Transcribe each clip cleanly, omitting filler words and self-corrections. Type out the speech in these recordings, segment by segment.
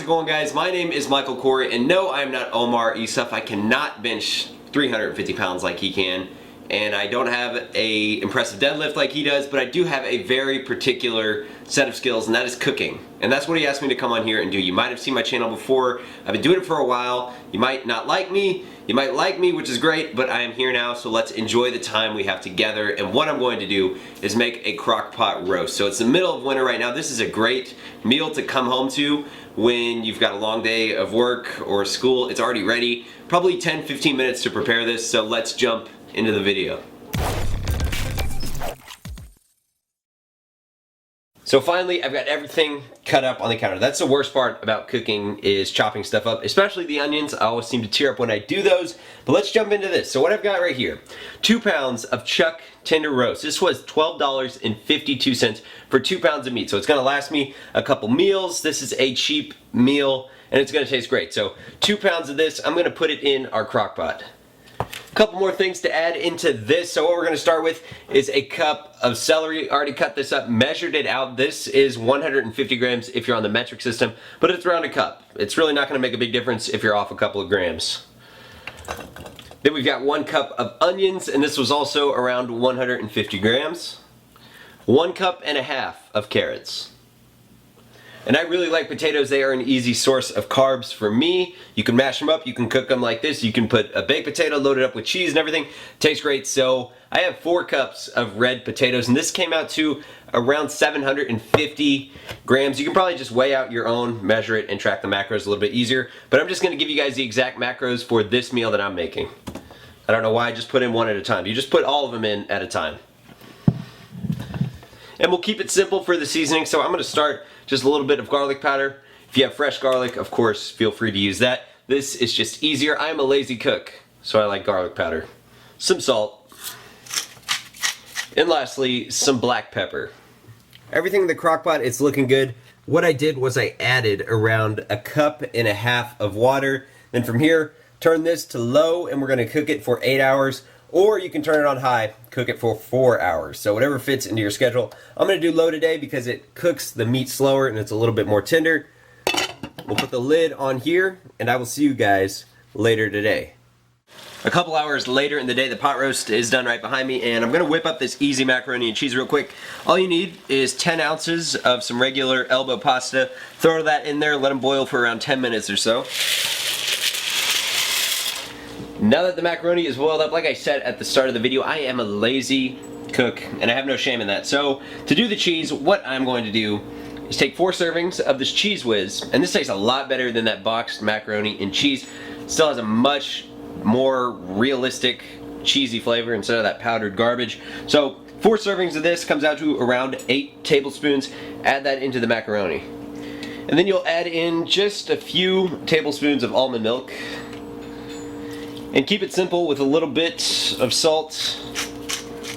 it going, guys? My name is Michael Kory, and no, I'm not Omar Isuf. I cannot bench 350 pounds like he can, and I don't have a impressive deadlift like he does, but I do have a very particular set of skills, and that is cooking. And that's what he asked me to come on here and do. You might have seen my channel before. I've been doing it for a while. You might not like me. You might like me, which is great, but I am here now, so let's enjoy the time we have together. And what I'm going to do is make a crock pot roast. So it's the middle of winter right now. This is a great meal to come home to when you've got a long day of work or school. It's already ready. Probably 10-15 minutes to prepare this, so let's jump into the video. So finally, I've got everything cut up on the counter. That's the worst part about cooking, is chopping stuff up, especially the onions. I always seem to tear up when I do those, but let's jump into this. So what I've got right here, 2 pounds of chuck tender roast. This was $12.52 for 2 pounds of meat. So it's gonna last me a couple meals. This is a cheap meal, and it's gonna taste great. So 2 pounds of this, I'm gonna put it in our crock pot. A couple more things to add into this. So what we're going to start with is a cup of celery. Already cut this up, measured it out. This is 150 grams if you're on the metric system, but it's around a cup. It's really not going to make a big difference if you're off a couple of grams. Then we've got 1 cup of onions, and this was also around 150 grams. 1.5 cups of carrots. And I really like potatoes. They are an easy source of carbs for me. You can mash them up, you can cook them like this, you can put a baked potato loaded up with cheese and everything. Tastes great. So I have 4 cups of red potatoes, and this came out to around 750 grams. You can probably just weigh out your own, measure it, and track the macros a little bit easier. But I'm just gonna give you guys the exact macros for this meal that I'm making. I don't know why I just put in one at a time. You just put all of them in at a time. And we'll keep it simple for the seasoning, so I'm going to start just a little bit of garlic powder. If you have fresh garlic, of course, feel free to use that. This is just easier. I'm a lazy cook, so I like garlic powder. Some salt. And lastly, some black pepper. Everything in the crock pot is looking good. What I did was I added around 1.5 cups of water. Then from here, turn this to low, and we're going to cook it for 8 hours. Or you can turn it on high, cook it for 4 hours. So whatever fits into your schedule. I'm going to do low today because it cooks the meat slower and it's a little bit more tender. We'll put the lid on here, and I will see you guys later today. A couple hours later in the day, the pot roast is done right behind me, and I'm going to whip up this easy macaroni and cheese real quick. All you need is 10 ounces of some regular elbow pasta. Throw that in there, let them boil for around 10 minutes or so. Now that the macaroni is boiled up, like I said at the start of the video, I am a lazy cook, and I have no shame in that. So to do the cheese, what I'm going to do is take 4 servings of this Cheese Whiz, and this tastes a lot better than that boxed macaroni and cheese. Still has a much more realistic cheesy flavor instead of that powdered garbage. So 4 servings of this comes out to around 8 tablespoons. Add that into the macaroni. And then you'll add in just a few tablespoons of almond milk. And keep it simple with a little bit of salt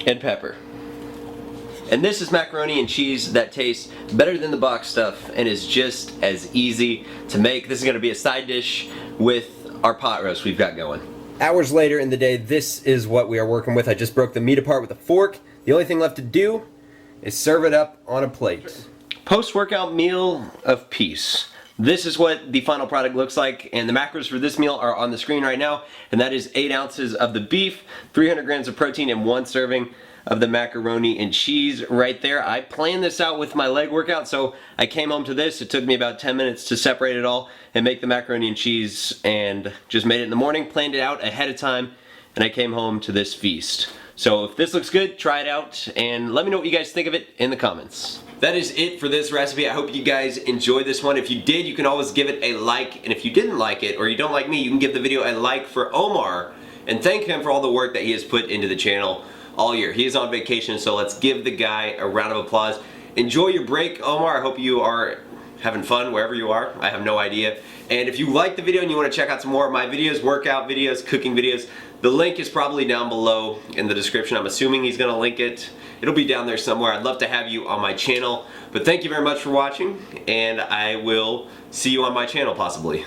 and pepper. And this is macaroni and cheese that tastes better than the box stuff and is just as easy to make. This is going to be a side dish with our pot roast we've got going. Hours later in the day, this is what we are working with. I just broke the meat apart with a fork. The only thing left to do is serve it up on a plate. Post-workout meal of peace. This is what the final product looks like, and the macros for this meal are on the screen right now, and that is 8 ounces of the beef, 300 grams of protein, and 1 serving of the macaroni and cheese right there. I planned this out with my leg workout, so I came home to this. It took me about 10 minutes to separate it all and make the macaroni and cheese, and just made it in the morning, planned it out ahead of time, and I came home to this feast. So if this looks good, try it out, and let me know what you guys think of it in the comments. That is it for this recipe. I hope you guys enjoyed this one. If you did, you can always give it a like, and if you didn't like it, or you don't like me, you can give the video a like for Omar, and thank him for all the work that he has put into the channel all year. He is on vacation, so let's give the guy a round of applause. Enjoy your break, Omar. I hope you are having fun wherever you are. I have no idea. And if you like the video and you want to check out some more of my videos, workout videos, cooking videos, the link is probably down below in the description. I'm assuming he's going to link it. It'll be down there somewhere. I'd love to have you on my channel. But thank you very much for watching, and I will see you on my channel possibly.